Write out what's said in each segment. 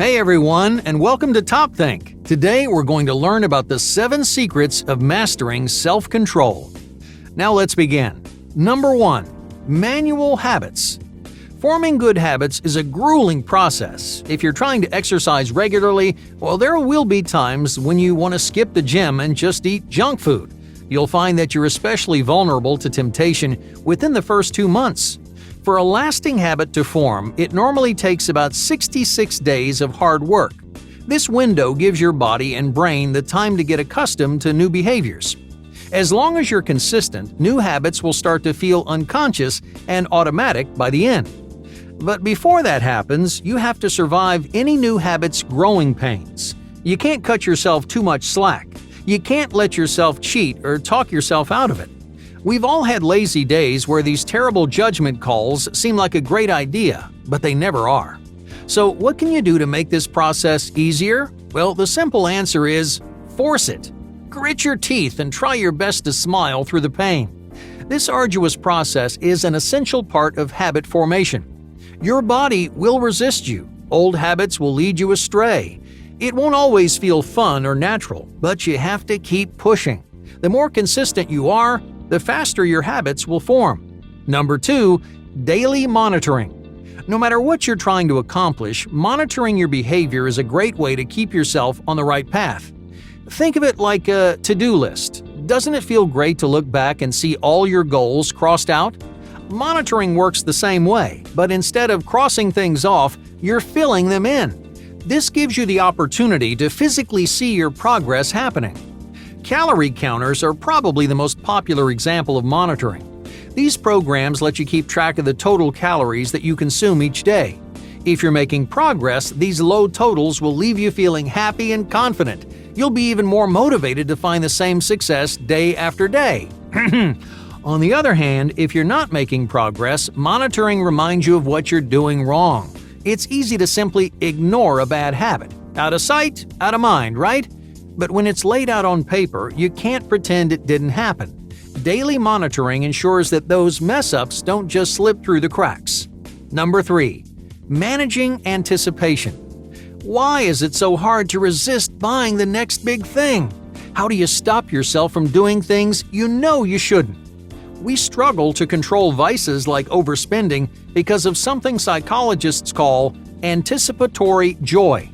Hey everyone, and welcome to TopThink. Today we're going to learn about the 7 secrets of mastering self-control. Now let's begin. Number 1. Manual habits. Forming good habits is a grueling process. If you're trying to exercise regularly, well, there will be times when you want to skip the gym and just eat junk food. You'll find that you're especially vulnerable to temptation within the first 2 months. For a lasting habit to form, it normally takes about 66 days of hard work. This window gives your body and brain the time to get accustomed to new behaviors. As long as you're consistent, new habits will start to feel unconscious and automatic by the end. But before that happens, you have to survive any new habit's growing pains. You can't cut yourself too much slack. You can't let yourself cheat or talk yourself out of it. We've all had lazy days where these terrible judgment calls seem like a great idea, but they never are. So what can you do to make this process easier? Well, the simple answer is force it. Grit your teeth and try your best to smile through the pain. This arduous process is an essential part of habit formation. Your body will resist you. Old habits will lead you astray. It won't always feel fun or natural, but you have to keep pushing. The more consistent you are, the faster your habits will form. Number 2. Daily monitoring. No matter what you're trying to accomplish, monitoring your behavior is a great way to keep yourself on the right path. Think of it like a to-do list. Doesn't it feel great to look back and see all your goals crossed out? Monitoring works the same way, but instead of crossing things off, you're filling them in. This gives you the opportunity to physically see your progress happening. Calorie counters are probably the most popular example of monitoring. These programs let you keep track of the total calories that you consume each day. If you're making progress, these low totals will leave you feeling happy and confident. You'll be even more motivated to find the same success day after day. On the other hand, if you're not making progress, monitoring reminds you of what you're doing wrong. It's easy to simply ignore a bad habit. Out of sight, out of mind, right? But when it's laid out on paper, you can't pretend it didn't happen. Daily monitoring ensures that those mess-ups don't just slip through the cracks. Number 3. Managing anticipation. Why is it so hard to resist buying the next big thing? How do you stop yourself from doing things you know you shouldn't? We struggle to control vices like overspending because of something psychologists call anticipatory joy.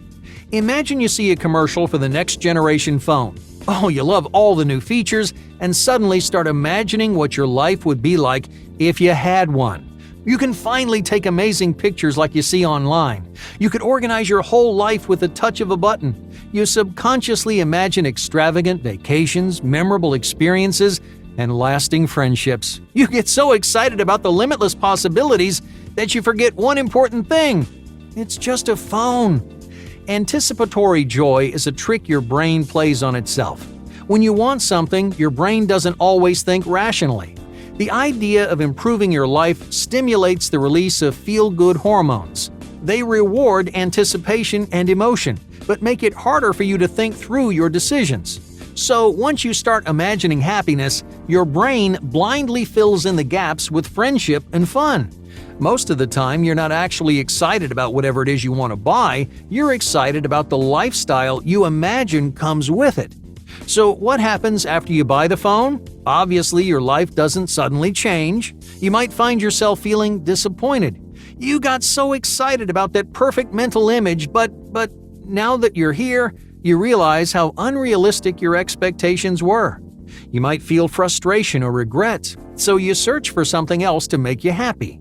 Imagine you see a commercial for the next generation phone. Oh, you love all the new features and suddenly start imagining what your life would be like if you had one. You can finally take amazing pictures like you see online. You could organize your whole life with the touch of a button. You subconsciously imagine extravagant vacations, memorable experiences, and lasting friendships. You get so excited about the limitless possibilities that you forget one important thing. It's just a phone. Anticipatory joy is a trick your brain plays on itself. When you want something, your brain doesn't always think rationally. The idea of improving your life stimulates the release of feel-good hormones. They reward anticipation and emotion, but make it harder for you to think through your decisions. So once you start imagining happiness, your brain blindly fills in the gaps with friendship and fun. Most of the time, you're not actually excited about whatever it is you want to buy, you're excited about the lifestyle you imagine comes with it. So what happens after you buy the phone? Obviously, your life doesn't suddenly change. You might find yourself feeling disappointed. You got so excited about that perfect mental image, but now that you're here, you realize how unrealistic your expectations were. You might feel frustration or regret, so you search for something else to make you happy.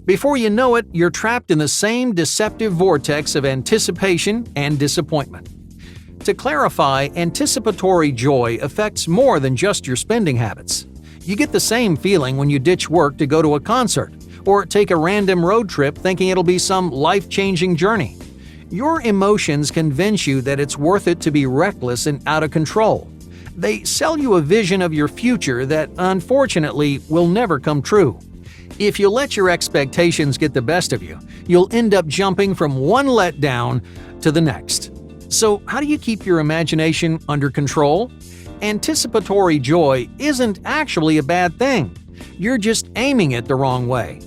Before you know it, you're trapped in the same deceptive vortex of anticipation and disappointment. To clarify, anticipatory joy affects more than just your spending habits. You get the same feeling when you ditch work to go to a concert, or take a random road trip thinking it'll be some life-changing journey. Your emotions convince you that it's worth it to be reckless and out of control. They sell you a vision of your future that, unfortunately, will never come true. If you let your expectations get the best of you, you'll end up jumping from one letdown to the next. So how do you keep your imagination under control? Anticipatory joy isn't actually a bad thing. You're just aiming it the wrong way.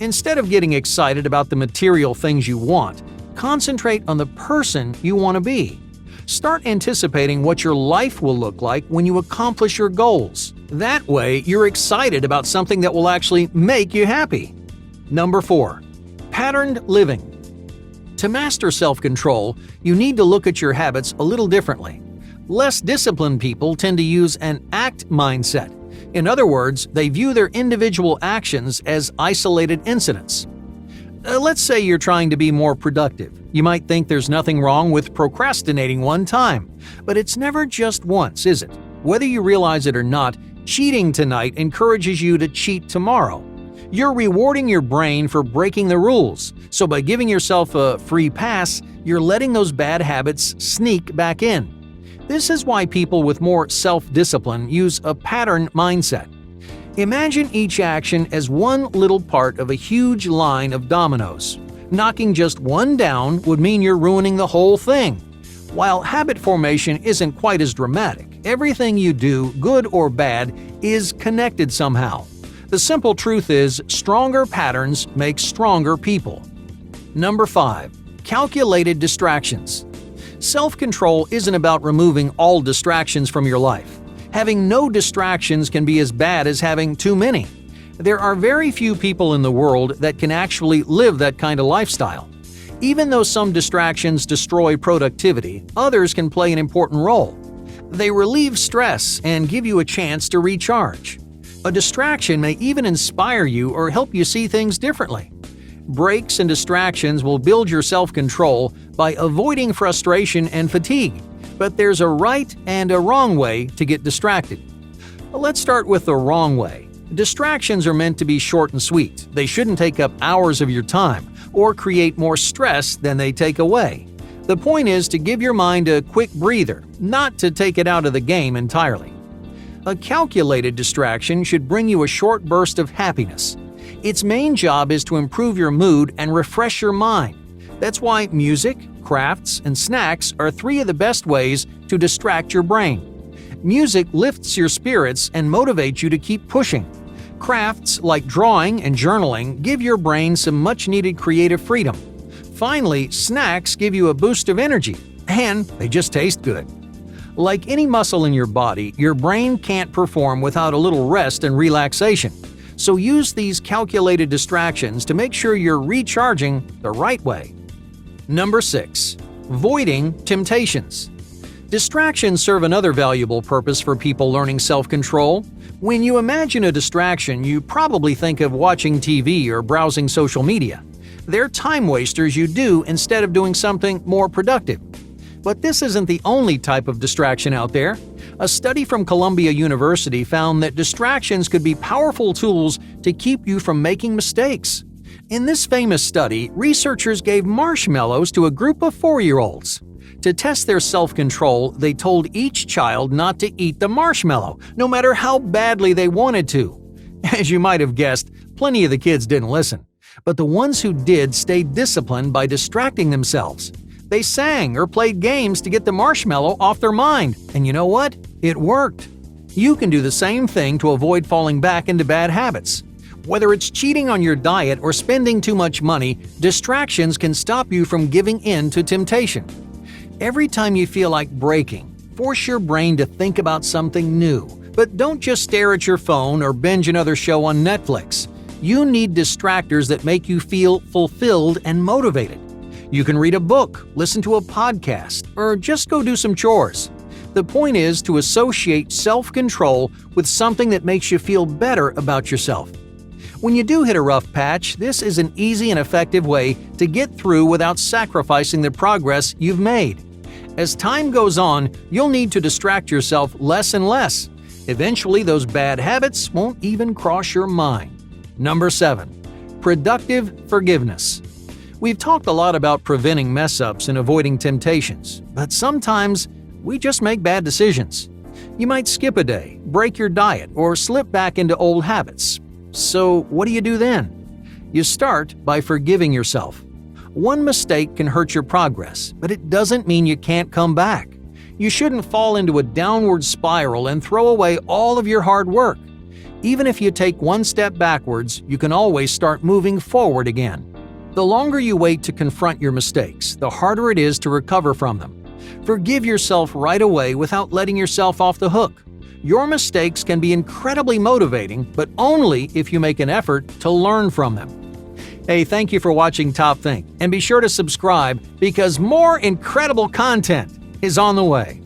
Instead of getting excited about the material things you want, Concentrate on the person you want to be. Start anticipating what your life will look like when you accomplish your goals. That way, you're excited about something that will actually make you happy. Number 4. Patterned living. To master self-control, you need to look at your habits a little differently. Less disciplined people tend to use an act mindset. In other words, they view their individual actions as isolated incidents. Let's say you're trying to be more productive. You might think there's nothing wrong with procrastinating one time, but it's never just once, is it? Whether you realize it or not, cheating tonight encourages you to cheat tomorrow. You're rewarding your brain for breaking the rules, so by giving yourself a free pass, you're letting those bad habits sneak back in. This is why people with more self-discipline use a pattern mindset. Imagine each action as one little part of a huge line of dominoes. Knocking just one down would mean you're ruining the whole thing. While habit formation isn't quite as dramatic, everything you do, good or bad, is connected somehow. The simple truth is, stronger patterns make stronger people. Number 5. Calculated distractions. Self-control isn't about removing all distractions from your life. Having no distractions can be as bad as having too many. There are very few people in the world that can actually live that kind of lifestyle. Even though some distractions destroy productivity, others can play an important role. They relieve stress and give you a chance to recharge. A distraction may even inspire you or help you see things differently. Breaks and distractions will build your self-control by avoiding frustration and fatigue, but there's a right and a wrong way to get distracted. Let's start with the wrong way. Distractions are meant to be short and sweet. They shouldn't take up hours of your time or create more stress than they take away. The point is to give your mind a quick breather, not to take it out of the game entirely. A calculated distraction should bring you a short burst of happiness. Its main job is to improve your mood and refresh your mind. That's why music, crafts, and snacks are 3 of the best ways to distract your brain. Music lifts your spirits and motivates you to keep pushing. Crafts like drawing and journaling give your brain some much-needed creative freedom. Finally, snacks give you a boost of energy, and they just taste good. Like any muscle in your body, your brain can't perform without a little rest and relaxation. So use these calculated distractions to make sure you're recharging the right way. Number 6. Voiding temptations. Distractions serve another valuable purpose for people learning self-control. When you imagine a distraction, you probably think of watching TV or browsing social media. They're time wasters you do instead of doing something more productive. But this isn't the only type of distraction out there. A study from Columbia University found that distractions could be powerful tools to keep you from making mistakes. In this famous study, researchers gave marshmallows to a group of 4-year-olds. To test their self-control, they told each child not to eat the marshmallow, no matter how badly they wanted to. As you might have guessed, plenty of the kids didn't listen. But the ones who did stayed disciplined by distracting themselves. They sang or played games to get the marshmallow off their mind, and you know what? It worked. You can do the same thing to avoid falling back into bad habits. Whether it's cheating on your diet or spending too much money, distractions can stop you from giving in to temptation. Every time you feel like breaking, force your brain to think about something new. But don't just stare at your phone or binge another show on Netflix. You need distractors that make you feel fulfilled and motivated. You can read a book, listen to a podcast, or just go do some chores. The point is to associate self-control with something that makes you feel better about yourself. When you do hit a rough patch, this is an easy and effective way to get through without sacrificing the progress you've made. As time goes on, you'll need to distract yourself less and less. Eventually, those bad habits won't even cross your mind. Number 7. Productive forgiveness. We've talked a lot about preventing mess-ups and avoiding temptations, but sometimes we just make bad decisions. You might skip a day, break your diet, or slip back into old habits. So what do you do then? You start by forgiving yourself. One mistake can hurt your progress, but it doesn't mean you can't come back. You shouldn't fall into a downward spiral and throw away all of your hard work. Even if you take one step backwards, you can always start moving forward again. The longer you wait to confront your mistakes, the harder it is to recover from them. Forgive yourself right away without letting yourself off the hook. Your mistakes can be incredibly motivating, but only if you make an effort to learn from them. Hey, thank you for watching TopThink, and be sure to subscribe because more incredible content is on the way.